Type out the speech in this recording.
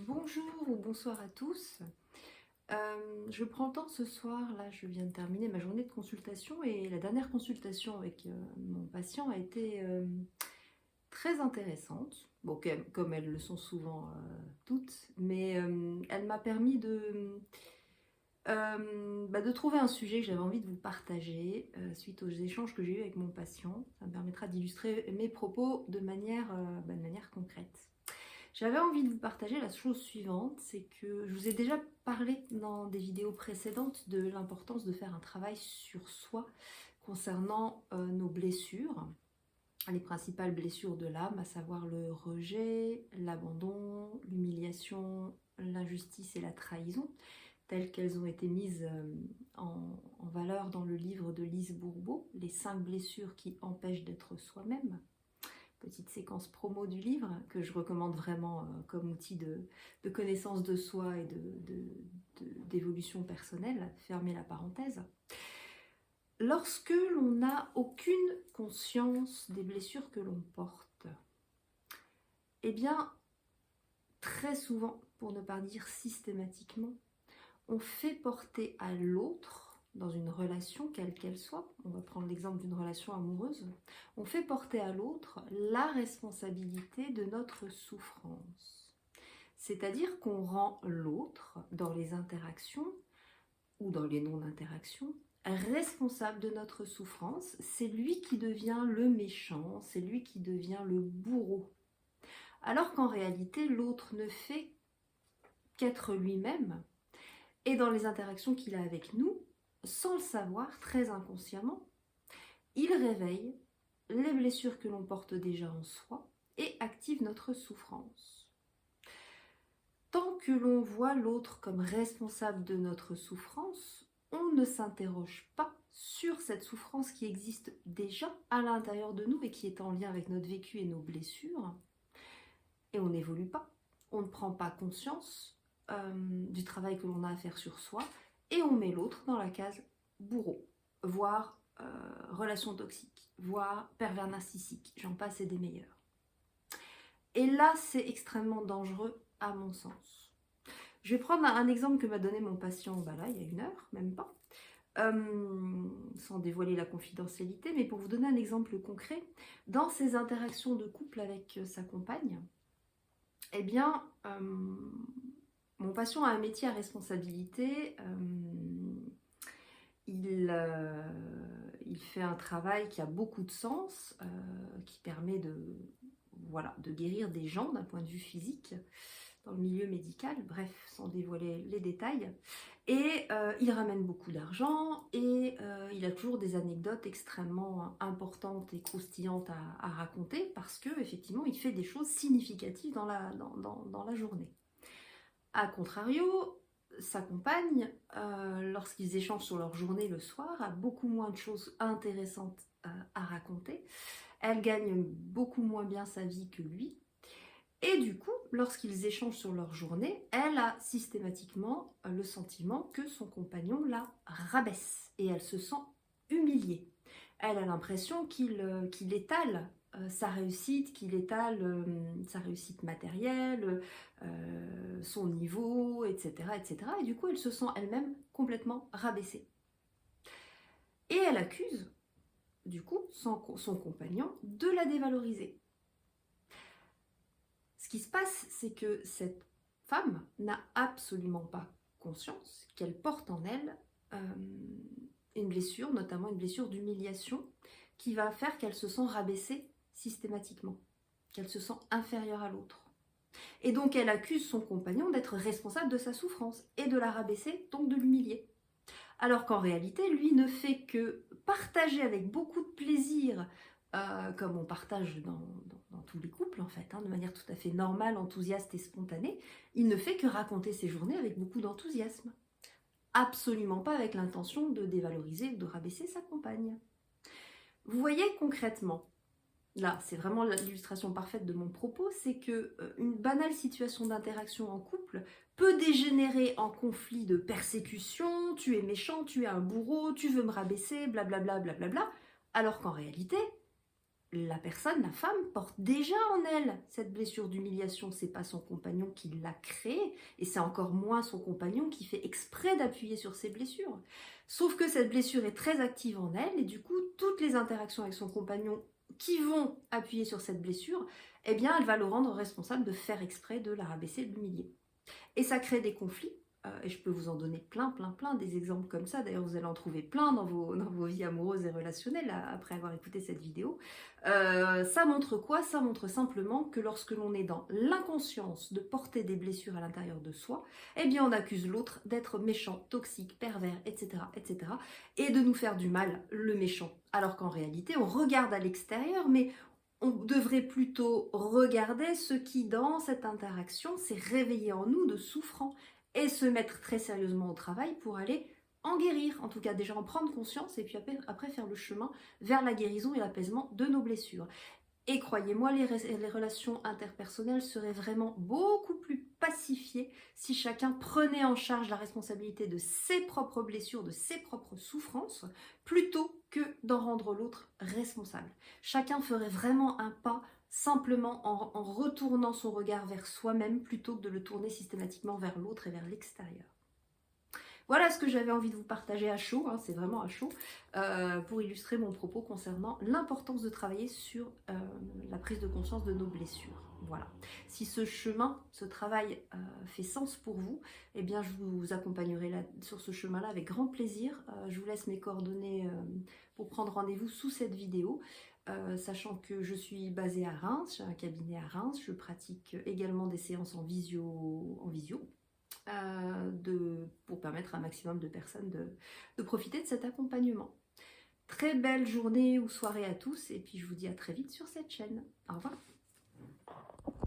Bonjour ou bonsoir à tous. Je prends le temps ce soir, là je viens de terminer ma journée de consultation et la dernière consultation avec mon patient a été très intéressante. Bon, comme elles le sont souvent toutes, mais elle m'a permis de trouver un sujet que j'avais envie de vous partager suite aux échanges que j'ai eus avec mon patient. Ça me permettra d'illustrer mes propos de manière concrète. J'avais envie de vous partager la chose suivante, c'est que je vous ai déjà parlé dans des vidéos précédentes de l'importance de faire un travail sur soi concernant nos blessures, les principales blessures de l'âme, à savoir le rejet, l'abandon, l'humiliation, l'injustice et la trahison, telles qu'elles ont été mises en valeur dans le livre de Lise Bourbeau, Les 5 blessures qui empêchent d'être soi-même. Petite séquence promo du livre que je recommande vraiment comme outil de connaissance de soi et d'évolution personnelle, fermez la parenthèse. Lorsque l'on n'a aucune conscience des blessures que l'on porte, eh bien, très souvent, pour ne pas dire systématiquement, on fait porter à l'autre, dans une relation quelle qu'elle soit, on va prendre l'exemple d'une relation amoureuse, on fait porter à l'autre la responsabilité de notre souffrance. C'est-à-dire qu'on rend l'autre, dans les interactions ou dans les non-interactions, responsable de notre souffrance. C'est lui qui devient le méchant, c'est lui qui devient le bourreau. Alors qu'en réalité, l'autre ne fait qu'être lui-même, et dans les interactions qu'il a avec nous, sans le savoir, très inconsciemment, il réveille les blessures que l'on porte déjà en soi et active notre souffrance. Tant que l'on voit l'autre comme responsable de notre souffrance, on ne s'interroge pas sur cette souffrance qui existe déjà à l'intérieur de nous et qui est en lien avec notre vécu et nos blessures. Et on n'évolue pas, on ne prend pas conscience du travail que l'on a à faire sur soi, et on met l'autre dans la case bourreau, voire relation toxique, voire pervers narcissique, j'en passe et des meilleurs. Et là, c'est extrêmement dangereux à mon sens. Je vais prendre un exemple que m'a donné mon patient là, il y a 1 heure, même pas, sans dévoiler la confidentialité, mais pour vous donner un exemple concret, dans ses interactions de couple avec sa compagne, eh bien, mon patient a un métier à responsabilité, il fait un travail qui a beaucoup de sens, qui permet de guérir des gens d'un point de vue physique, dans le milieu médical, bref, sans dévoiler les détails. Et il ramène beaucoup d'argent et il a toujours des anecdotes extrêmement importantes et croustillantes à raconter parce qu'effectivement, il fait des choses significatives dans la journée. A contrario, sa compagne, lorsqu'ils échangent sur leur journée le soir, a beaucoup moins de choses intéressantes à raconter. Elle gagne beaucoup moins bien sa vie que lui. Et du coup, lorsqu'ils échangent sur leur journée, elle a systématiquement le sentiment que son compagnon la rabaisse et elle se sent humiliée. Elle a l'impression qu'il étale sa réussite, qu'il étale sa réussite matérielle, son niveau, etc., etc. Et du coup, elle se sent elle-même complètement rabaissée. Et elle accuse, du coup, son compagnon de la dévaloriser. Ce qui se passe, c'est que cette femme n'a absolument pas conscience qu'elle porte en elle une blessure, notamment une blessure d'humiliation, qui va faire qu'elle se sent rabaissée systématiquement, qu'elle se sent inférieure à l'autre. Et donc elle accuse son compagnon d'être responsable de sa souffrance et de la rabaisser, donc de l'humilier. Alors qu'en réalité, lui ne fait que partager avec beaucoup de plaisir, comme on partage dans tous les couples en fait, de manière tout à fait normale, enthousiaste et spontanée, il ne fait que raconter ses journées avec beaucoup d'enthousiasme. Absolument pas avec l'intention de dévaloriser ou de rabaisser sa compagne. Vous voyez concrètement, là c'est vraiment l'illustration parfaite de mon propos, c'est que une banale situation d'interaction en couple peut dégénérer en conflit de persécution, tu es méchant, tu es un bourreau, tu veux me rabaisser, blablabla, blablabla, alors qu'en réalité, la personne, la femme, porte déjà en elle cette blessure d'humiliation. C'est pas son compagnon qui l'a créée, et c'est encore moins son compagnon qui fait exprès d'appuyer sur ses blessures. Sauf que cette blessure est très active en elle, et du coup, toutes les interactions avec son compagnon qui vont appuyer sur cette blessure, eh bien, elle va le rendre responsable de faire exprès de la rabaisser, de l'humilier. Et ça crée des conflits. Et je peux vous en donner plein des exemples comme ça. D'ailleurs, vous allez en trouver plein dans vos vies amoureuses et relationnelles après avoir écouté cette vidéo. Ça montre quoi? Ça montre simplement que lorsque l'on est dans l'inconscience de porter des blessures à l'intérieur de soi, eh bien on accuse l'autre d'être méchant, toxique, pervers, etc., etc. et de nous faire du mal, le méchant. Alors qu'en réalité, on regarde à l'extérieur, mais on devrait plutôt regarder ce qui, dans cette interaction, s'est réveillé en nous de souffrant et se mettre très sérieusement au travail pour aller en guérir, en tout cas déjà en prendre conscience et puis après faire le chemin vers la guérison et l'apaisement de nos blessures. Et croyez-moi, les relations interpersonnelles seraient vraiment beaucoup plus pacifiées si chacun prenait en charge la responsabilité de ses propres blessures, de ses propres souffrances, plutôt que d'en rendre l'autre responsable. Chacun ferait vraiment un pas simplement en retournant son regard vers soi-même plutôt que de le tourner systématiquement vers l'autre et vers l'extérieur. Voilà ce que j'avais envie de vous partager à chaud, hein, c'est vraiment à chaud, pour illustrer mon propos concernant l'importance de travailler sur la prise de conscience de nos blessures. Voilà. Si ce chemin, ce travail fait sens pour vous, eh bien je vous accompagnerai sur ce chemin-là avec grand plaisir. Je vous laisse mes coordonnées pour prendre rendez-vous sous cette vidéo. Sachant que je suis basée à Reims, j'ai un cabinet à Reims, je pratique également des séances en visio. Pour permettre à un maximum de personnes de profiter de cet accompagnement. Très belle journée ou soirée à tous et puis je vous dis à très vite sur cette chaîne. Au revoir.